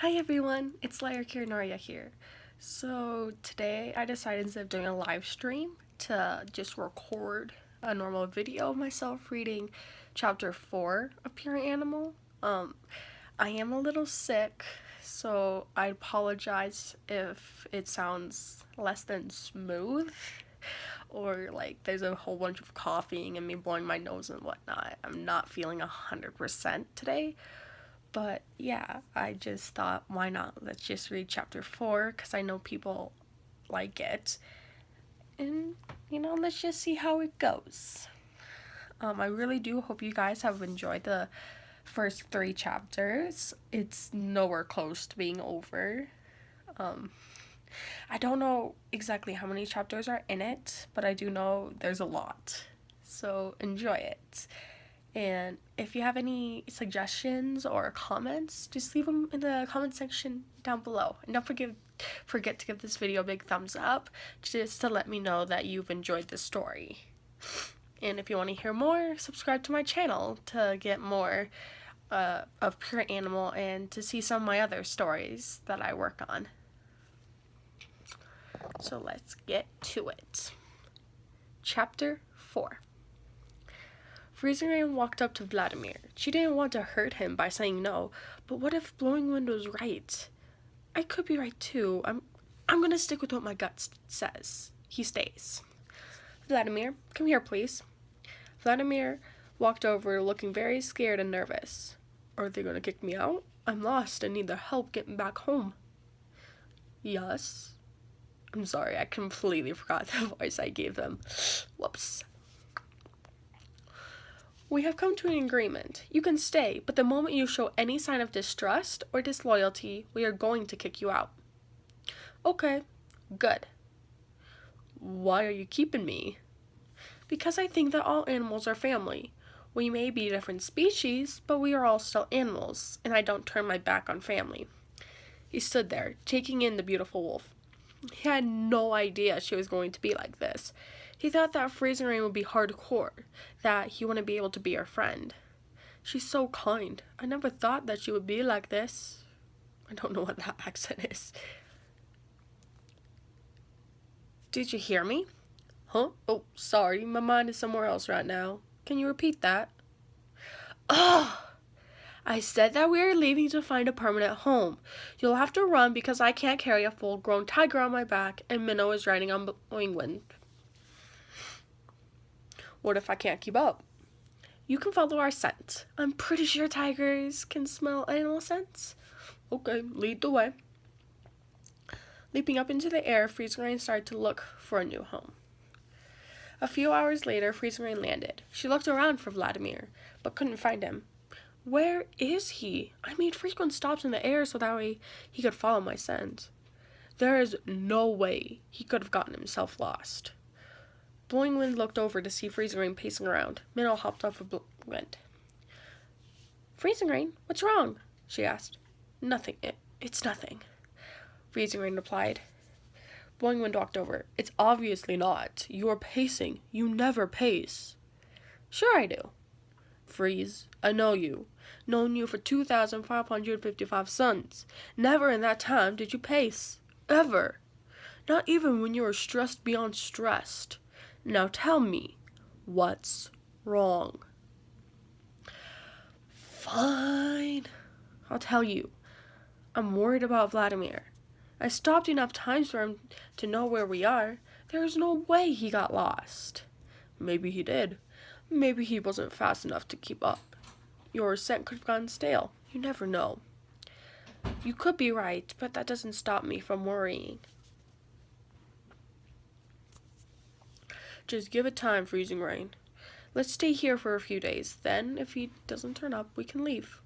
Hi everyone, it's Lyra Kirinaria here. So today I decided instead of doing a live stream to just record a normal video of myself reading chapter 4 of Pure Animal. I am a little sick, so I apologize if it sounds less than smooth or like there's a whole bunch of coughing and me blowing my nose and whatnot. I'm not feeling 100% today. But yeah, I just thought, why not? Let's just read chapter 4 because I know people like it. And, let's just see how it goes. I really do hope you guys have enjoyed the first 3 chapters. It's nowhere close to being over. Um, I don't know exactly how many chapters are in it, but I do know there's a lot. So enjoy it. And if you have any suggestions or comments, just leave them in the comment section down below. And don't forget to give this video a big thumbs up just to let me know that you've enjoyed the story. And if you want to hear more, subscribe to my channel to get more of Pure Animal and to see some of my other stories that I work on. So let's get to it. Chapter 4. Freezing Rain walked up to Vladimir. She didn't want to hurt him by saying no, but what if Blowing Wind was right? I could be right too. I'm gonna stick with what my gut says. He stays. Vladimir, come here, please. Vladimir walked over, looking very scared and nervous. Are they gonna kick me out? I'm lost and need their help getting back home. Yes. I'm sorry, I completely forgot the voice I gave them. Whoops. We have come to an agreement. You can stay, but the moment you show any sign of distrust or disloyalty, we are going to kick you out. Okay, good. Why are you keeping me? Because I think that all animals are family. We may be different species, but we are all still animals, and I don't turn my back on family. He stood there, taking in the beautiful wolf. He had no idea she was going to be like this. He thought that Freezing Rain would be hardcore, that he wouldn't be able to be her friend. She's so kind. I never thought that she would be like this. I don't know what that accent is. Did you hear me? Huh? Oh, sorry, my mind is somewhere else right now. Can you repeat that? Ugh! I said that we are leaving to find a permanent home. You'll have to run because I can't carry a full-grown tiger on my back and Minnow is riding on Blowing Wind. What if I can't keep up? You can follow our scent. I'm pretty sure tigers can smell animal scents. Okay, lead the way. Leaping up into the air, Freezing Rain started to look for a new home. A few hours later, Freezing Rain landed. She looked around for Vladimir, but couldn't find him. Where is he? I made frequent stops in the air so that way he could follow my scent. There is no way he could have gotten himself lost. Blowing Wind looked over to see Freezing Rain pacing around. Minnow hopped off of Blowing Wind. Freezing Rain, what's wrong? She asked. Nothing. It's nothing. Freezing Rain replied. Blowing Wind walked over. It's obviously not. You are pacing. You never pace. Sure I do. Freeze, I know you. Known you for 2,555 suns. Never in that time did you pace. Ever. Not even when you were stressed beyond stressed. Now tell me, what's wrong? Fine. I'll tell you. I'm worried about Vladimir. I stopped enough times for him to know where we are. There is no way he got lost. Maybe he did. Maybe he wasn't fast enough to keep up. Your scent could have gone stale. You never know. You could be right, but that doesn't stop me from worrying. Just give it time, Freezing Rain. Let's stay here for a few days. Then, if he doesn't turn up, we can leave.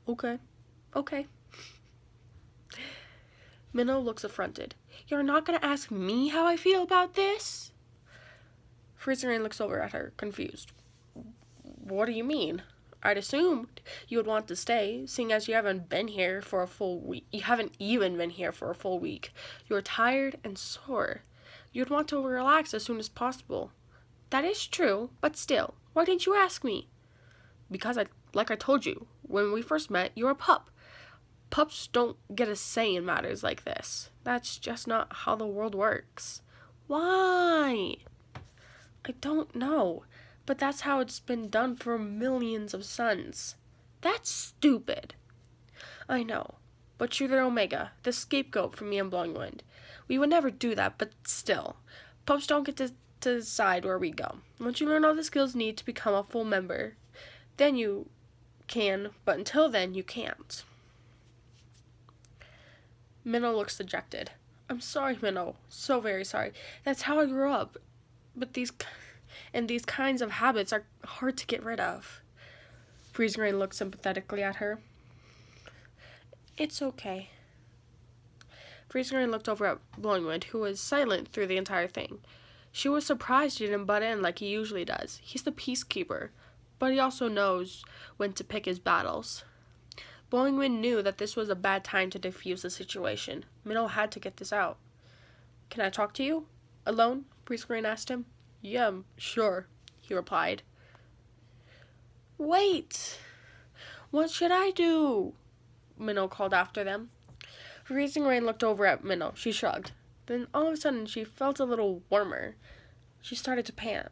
Okay. Minnow looks affronted. You're not going to ask me how I feel about this? Freezing Rain looks over at her, confused. What do you mean? I'd assumed you would want to stay, seeing as you haven't been here for a full week. You haven't even been here for a full week. You're tired and sore. You'd want to relax as soon as possible. That is true, but still, why didn't you ask me? because like I told you, when we first met, you're a pup. Pups don't get a say in matters like this. That's just not how the world works. Why? I don't know, but that's how it's been done for millions of suns. That's stupid. I know, but you're the Omega, the scapegoat for me and Blowing Wind. We would never do that, but still. Pups don't get to decide where we go. Once you learn all the skills needed to become a full member, then you can, but until then, you can't. Minnow looks dejected. I'm sorry, Minnow. So very sorry. That's how I grew up. But these kinds of habits are hard to get rid of. Freezing Rain looked sympathetically at her. It's okay. Freezing Rain looked over at Blowing Wind, who was silent through the entire thing. She was surprised he didn't butt in like he usually does. He's the peacekeeper, but he also knows when to pick his battles. Blowing Wind knew that this was a bad time to defuse the situation. Minnow had to get this out. Can I talk to you? Alone? Freezing Rain asked him. Yeah, sure, he replied. Wait! What should I do? Minnow called after them. Freezing Rain looked over at Minnow. She shrugged. Then all of a sudden she felt a little warmer. She started to pant.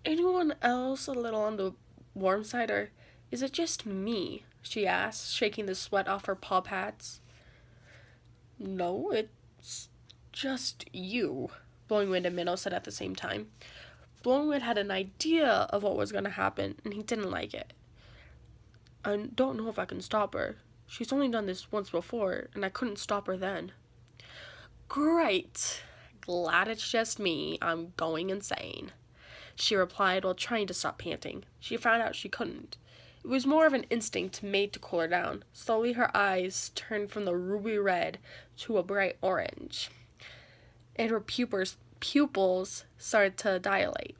Anyone else a little on the warm side, or is it just me? She asked, shaking the sweat off her paw pads. No, it's just you, Blowing Wind and Minnow said at the same time. Blowing Wind had an idea of what was going to happen, and he didn't like it. I don't know if I can stop her. She's only done this once before, and I couldn't stop her then. Great. Glad it's just me. I'm going insane, she replied while trying to stop panting. She found out she couldn't. It was more of an instinct made to cool her down. Slowly her eyes turned from the ruby red to a bright orange, and her pupils started to dilate.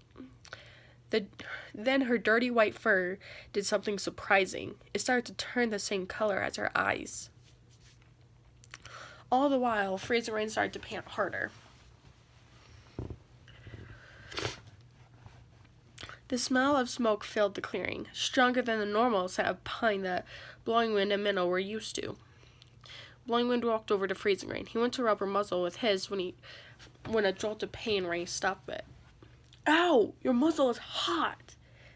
Then her dirty white fur did something surprising. It started to turn the same color as her eyes. All the while, Freezing Rain started to pant harder. The smell of smoke filled the clearing, stronger than the normal scent of pine that Blowing Wind and Minnow were used to. Blowing Wind walked over to Freezing Rain. He went to rub her muzzle with his when a jolt of pain raced up it. Ow! Your muzzle is hot!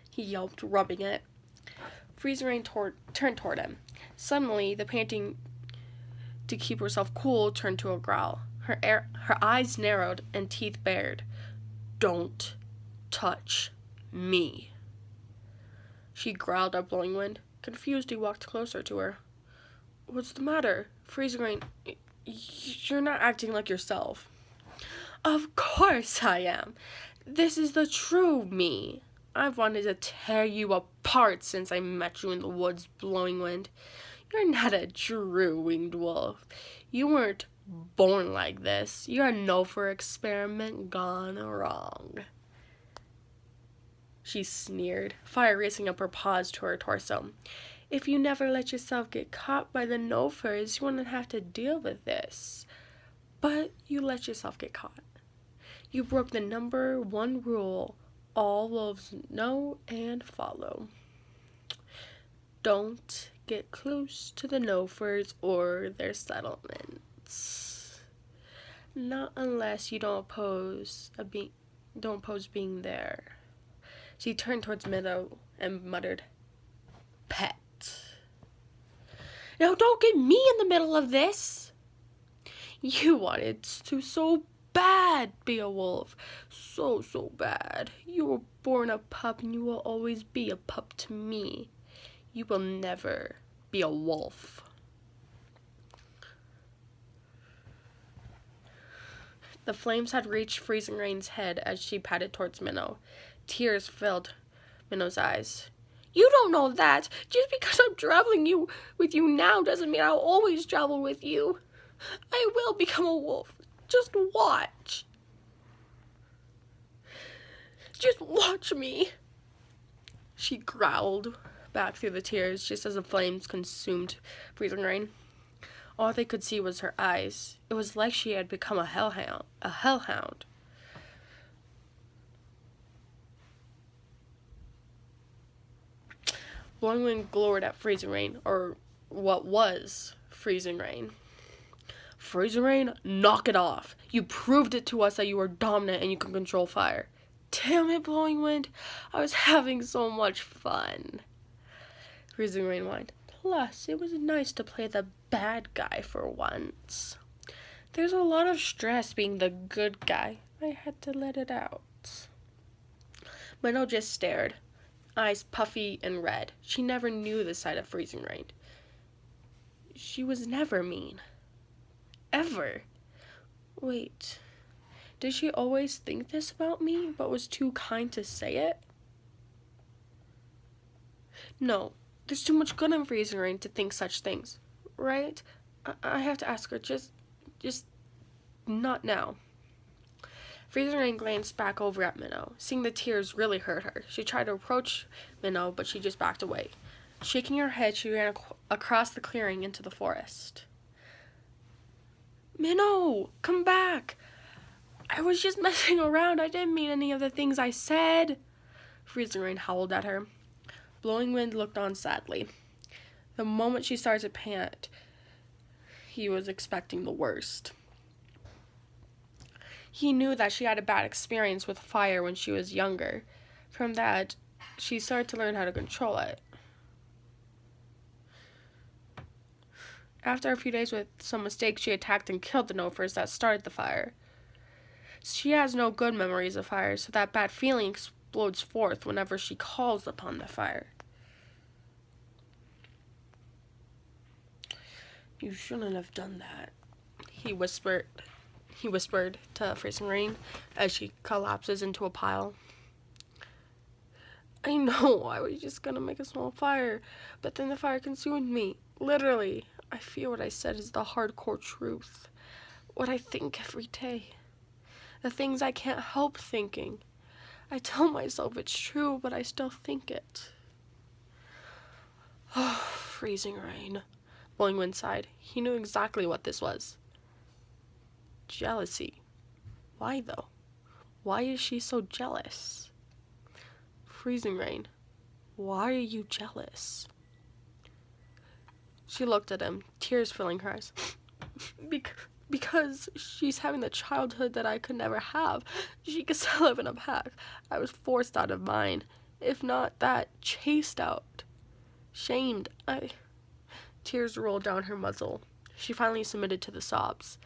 He yelped, rubbing it. Freezing Rain turned toward him. Suddenly, the panting to keep herself cool turned to a growl. Her eyes narrowed and teeth bared. Don't touch me, she growled at Blowing Wind. Confused, he walked closer to her. What's the matter? Freezing Rain, you're not acting like yourself. Of course I am. This is the true me. I've wanted to tear you apart since I met you in the woods, Blowing Wind. You're not a true winged wolf. You weren't born like this. You're a Nopher experiment gone wrong, she sneered, fire racing up her paws to her torso. If you never let yourself get caught by the Nophers, you wouldn't have to deal with this. But you let yourself get caught. You broke the number one rule all wolves know and follow. Don't get close to the Nophers or their settlements. Not unless you don't oppose being there. She turned towards Minnow and muttered, Pet. Now don't get me in the middle of this. You wanted to so bad be a wolf. So bad. You were born a pup and you will always be a pup to me. You will never be a wolf. The flames had reached Freezing Rain's head as she padded towards Minnow. Tears filled Minnow's eyes. You don't know that. Just because I'm traveling with you now doesn't mean I'll always travel with you. I will become a wolf. Just watch. Just watch me. She growled back through the tears just as the flames consumed Freezing Rain. All they could see was her eyes. It was like she had become a hellhound. Blowing Wind glowered at Freezing Rain, or what was Freezing Rain. Freezing Rain, knock it off. You proved it to us that you were dominant and you can control fire. Damn it, Blowing Wind. I was having so much fun. Freezing Rain whined. Plus, it was nice to play the bad guy for once. There's a lot of stress being the good guy. I had to let it out. Minnow just stared, eyes puffy and red. She never knew the side of Freezing Rain. She was never mean. Ever. Wait, did she always think this about me, but was too kind to say it? No, there's too much good in Freezing Rain to think such things, right? I have to ask her, just not now. Freezing Rain glanced back over at Minnow. Seeing the tears really hurt her. She tried to approach Minnow, but she just backed away. Shaking her head, she ran across the clearing into the forest. Minnow, come back! I was just messing around. I didn't mean any of the things I said. Freezing Rain howled at her. Blowing Wind looked on sadly. The moment she started to pant, he was expecting the worst. He knew that she had a bad experience with fire when she was younger. From that, she started to learn how to control it. After a few days with some mistakes, she attacked and killed the Nofers that started the fire. She has no good memories of fire, so that bad feeling explodes forth whenever she calls upon the fire. You shouldn't have done that, he whispered to Freezing Rain as she collapses into a pile. I know, I was just gonna make a small fire, but then the fire consumed me. Literally, I feel what I said is the hardcore truth. What I think every day. The things I can't help thinking. I tell myself it's true, but I still think it. Oh, Freezing Rain. Blowing Wind sighed. He knew exactly what this was. Jealousy. Why though? Why is she so jealous? Freezing Rain. Why are you jealous? She looked at him, tears filling her eyes. Because she's having the childhood that I could never have. She could still live in a pack. I was forced out of mine. If not that, chased out. Shamed. Tears rolled down her muzzle. She finally submitted to the sobs.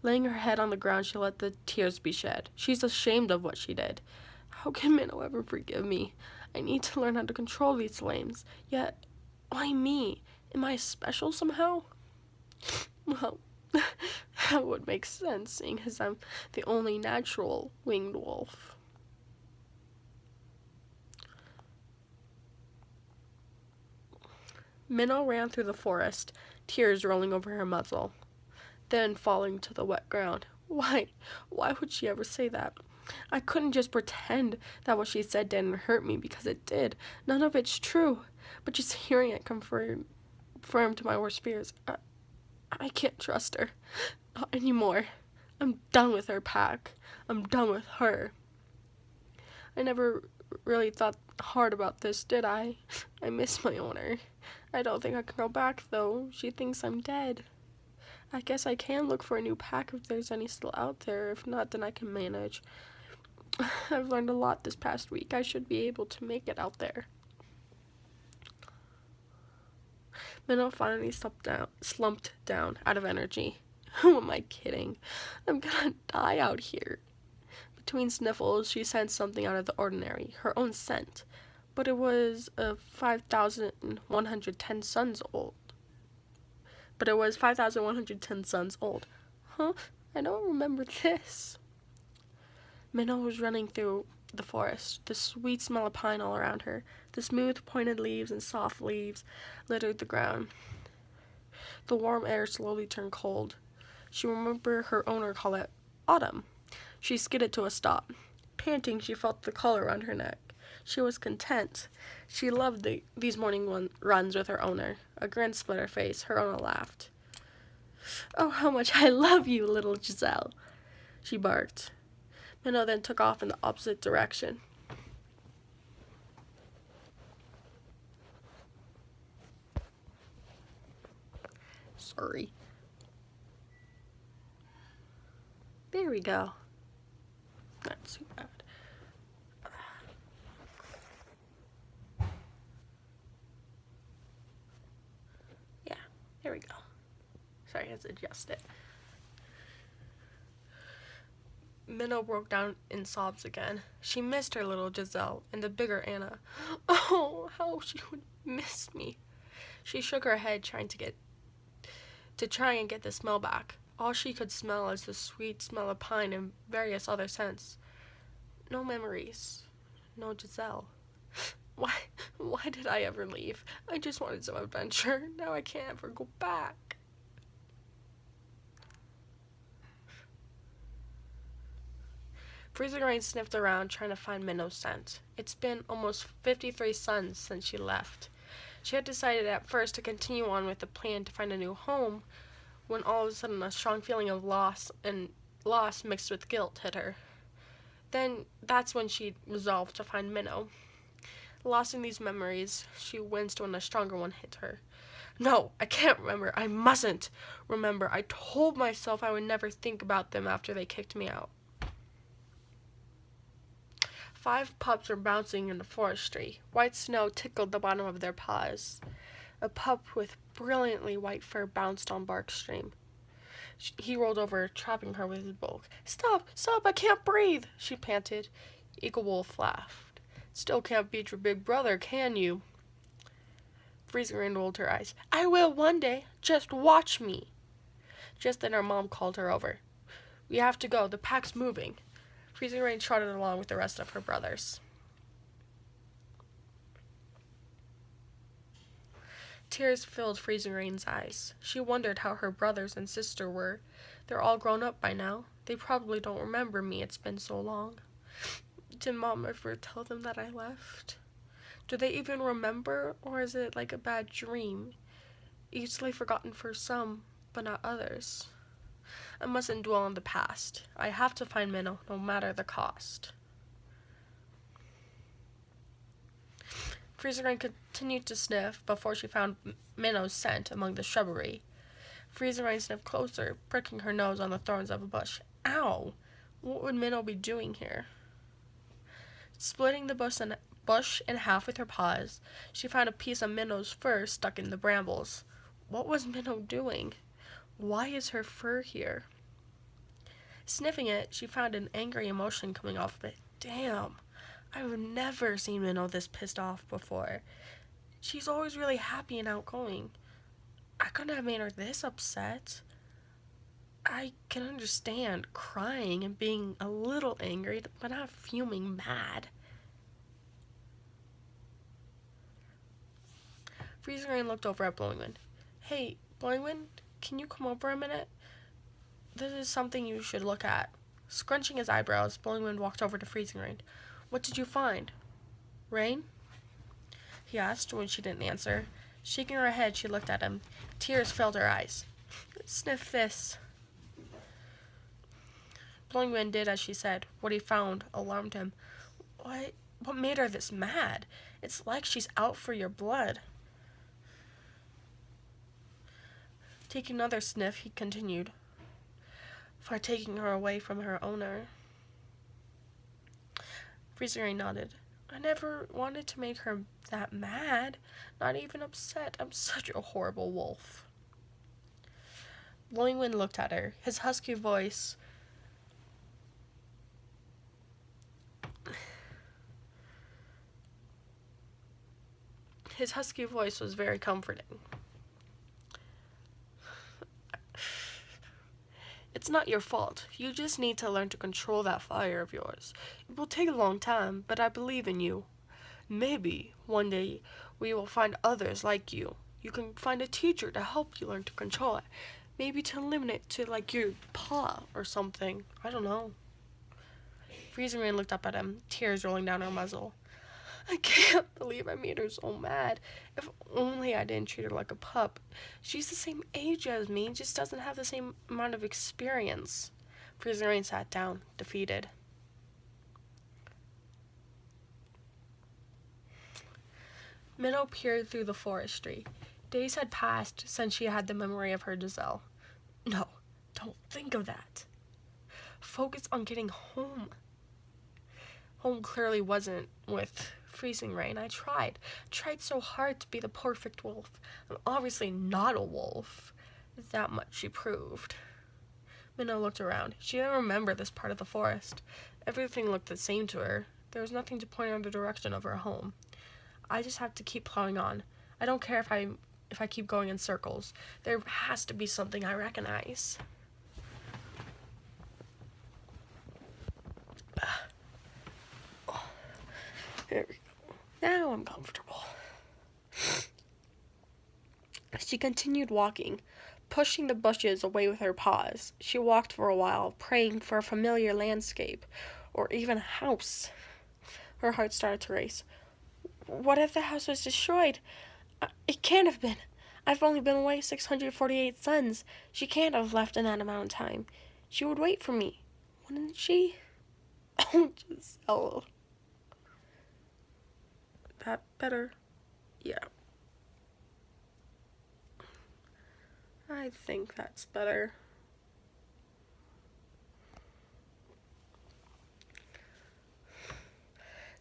Laying her head on the ground, she let the tears be shed. She's ashamed of what she did. How can Minnow ever forgive me? I need to learn how to control these flames. Yet, why me? Am I special somehow? Well, that would make sense, seeing as I'm the only natural winged wolf. Minnow ran through the forest, tears rolling over her muzzle, then falling to the wet ground. Why would she ever say that? I couldn't just pretend that what she said didn't hurt me, because it did. None of it's true, but just hearing it confirmed to my worst fears. I can't trust her. Not anymore. I'm done with her pack. I'm done with her. I never really thought hard about this, did I? I miss my owner. I don't think I can go back, though. She thinks I'm dead. I guess I can look for a new pack if there's any still out there. If not, then I can manage. I've learned a lot this past week. I should be able to make it out there. Minnow finally slumped down, out of energy. Who am I kidding? I'm gonna die out here. Between sniffles, she sensed something out of the ordinary, her own scent. But it was 5,110 suns old. Huh? I don't remember this. Minnow was running through the forest, the sweet smell of pine all around her. The smooth, pointed leaves and soft leaves littered the ground. The warm air slowly turned cold. She remembered her owner call it autumn. She skidded to a stop. Panting, she felt the collar around her neck. She was content. She loved these morning runs with her owner. A grin split her face. Her owner laughed. Oh, how much I love you, little Giselle, she barked. Minnow then took off in the opposite direction. Sorry. There we go. Not too bad. Yeah, there we go. Sorry, I had to adjust it. Minnow broke down in sobs again. She missed her little Giselle and the bigger Anna. Oh, how she would miss me. She shook her head trying to try and get the smell back. All she could smell is the sweet smell of pine and various other scents. No memories. No Giselle. Why did I ever leave? I just wanted some adventure. Now I can't ever go back. Freezing Rain sniffed around trying to find Minnow's scent. It's been almost 53 suns since she left. She had decided at first to continue on with the plan to find a new home when all of a sudden a strong feeling of loss mixed with guilt hit her. Then that's when she resolved to find Minnow. Lost in these memories, she winced when a stronger one hit her. No, I can't remember. I mustn't remember. I told myself I would never think about them after they kicked me out. 5 pups were bouncing in the forestry. White snow tickled the bottom of their paws. A pup with brilliantly white fur bounced on Bark's stream. He rolled over, trapping her with his bulk. Stop, I can't breathe, she panted. Eagle Wolf laughed. Still can't beat your big brother, can you? Freezing Rain rolled her eyes. I will one day. Just watch me. Just then her mom called her over. We have to go. The pack's moving. Freezing Rain trotted along with the rest of her brothers. Tears filled Freezing Rain's eyes. She wondered how her brothers and sister were. They're all grown up by now. They probably don't remember me. It's been so long. Did Mom ever tell them that I left? Do they even remember, or is it like a bad dream? Easily forgotten for some, but not others. I mustn't dwell on the past. I have to find Minnow, no matter the cost. Freezing Rain continued to sniff before she found Minnow's scent among the shrubbery. Freezing Rain sniffed closer, pricking her nose on the thorns of a bush. Ow! What would Minnow be doing here? Splitting the bush in half with her paws, she found a piece of Minnow's fur stuck in the brambles. What was Minnow doing? Why is her fur here? Sniffing it, she found an angry emotion coming off of it. Damn, I've never seen Minnow this pissed off before. She's always really happy and outgoing. I couldn't have made her this upset. I can understand crying and being a little angry, but not fuming mad. Freezing Rain looked over at Blowing Wind. Hey, Blowing Wind, can you come over a minute? This is something you should look at. Scrunching his eyebrows, Blowing Wind walked over to Freezing Rain. What did you find? Rain? He asked when she didn't answer. Shaking her head, she looked at him. Tears filled her eyes. Sniff this. Blowing Wind did as she said. What he found alarmed him. What made her this mad? It's like she's out for your blood. Taking another sniff, he continued. For taking her away from her owner. Freezing Rain nodded. I never wanted to make her that mad. Not even upset. I'm such a horrible wolf. Blowing Wind looked at her. His husky voice was very comforting. It's not your fault. You just need to learn to control that fire of yours. It will take a long time, but I believe in you. Maybe one day we will find others like you. You can find a teacher to help you learn to control it. Maybe to limit it to like your paw or something. I don't know. Freezing Rain looked up at him, tears rolling down her muzzle. I can't believe I made her so mad. If only I didn't treat her like a pup. She's the same age as me, just doesn't have the same amount of experience. Freezing Rain sat down, defeated. Minnow peered through the forestry. Days had passed since she had the memory of her Giselle. No, don't think of that. Focus on getting home. Home clearly wasn't with Freezing Rain. I tried so hard to be the perfect wolf. I'm obviously not a wolf. That much she proved. Minnow looked around. She didn't remember this part of the forest. Everything looked the same to her. There was nothing to point her in the direction of her home. I just have to keep plowing on. I don't care if I keep going in circles. There has to be something I recognize. There we go. Now I'm comfortable. She continued walking, pushing the bushes away with her paws. She walked for a while, praying for a familiar landscape, or even a house. Her heart started to race. What if the house was destroyed? It can't have been. I've only been away 648 suns. She can't have left in that amount of time. She would wait for me, wouldn't she? Oh, Giselle. That better? Yeah. I think that's better.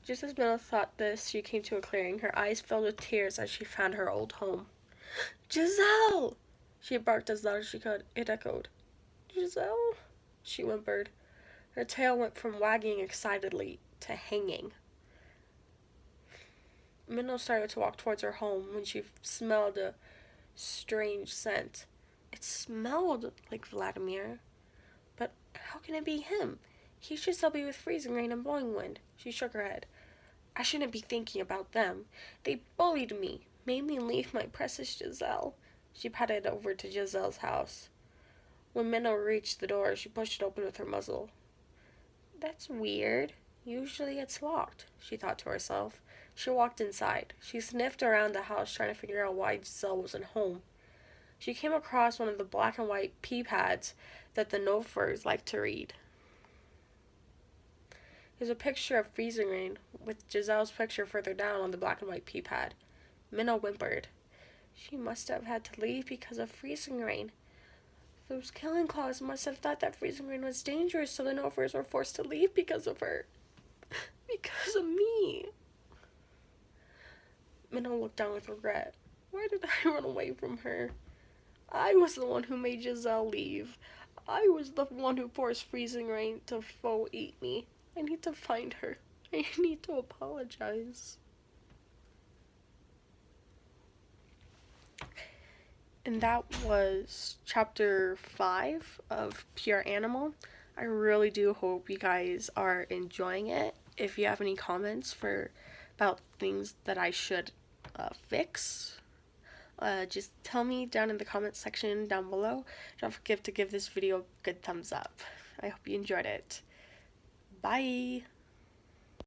Just as Minna thought this, she came to a clearing. Her eyes filled with tears as she found her old home. Giselle! She barked as loud as she could. It echoed. Giselle? She whimpered. Her tail went from wagging excitedly to hanging. Minna started to walk towards her home when she smelled a strange scent. It smelled like Vladimir. But how can it be him? He should still be with Freezing Rain and Blowing Wind. She shook her head. I shouldn't be thinking about them. They bullied me, made me leave my precious Giselle. She padded over to Giselle's house. When Minnow reached the door, she pushed it open with her muzzle. That's weird. Usually it's locked, she thought to herself. She walked inside. She sniffed around the house trying to figure out why Giselle wasn't home. She came across one of the black and white pea pads that the Nofers like to read. There's a picture of Freezing Rain with Giselle's picture further down on the black and white pea pad. Minna whimpered. She must have had to leave because of Freezing Rain. Those killing claws must have thought that Freezing Rain was dangerous, so the Nofers were forced to leave because of her. Because of me. Minna looked down with regret. Why did I run away from her? I was the one who made Giselle leave. I was the one who forced Freezing Rain to foe eat me. I need to find her. I need to apologize. And that was chapter 5 of Pure Animal. I really do hope you guys are enjoying it. If you have any comments about things that I should fix, just tell me down in the comments section down below. Don't forget to give this video a good thumbs up. I hope you enjoyed it. Bye!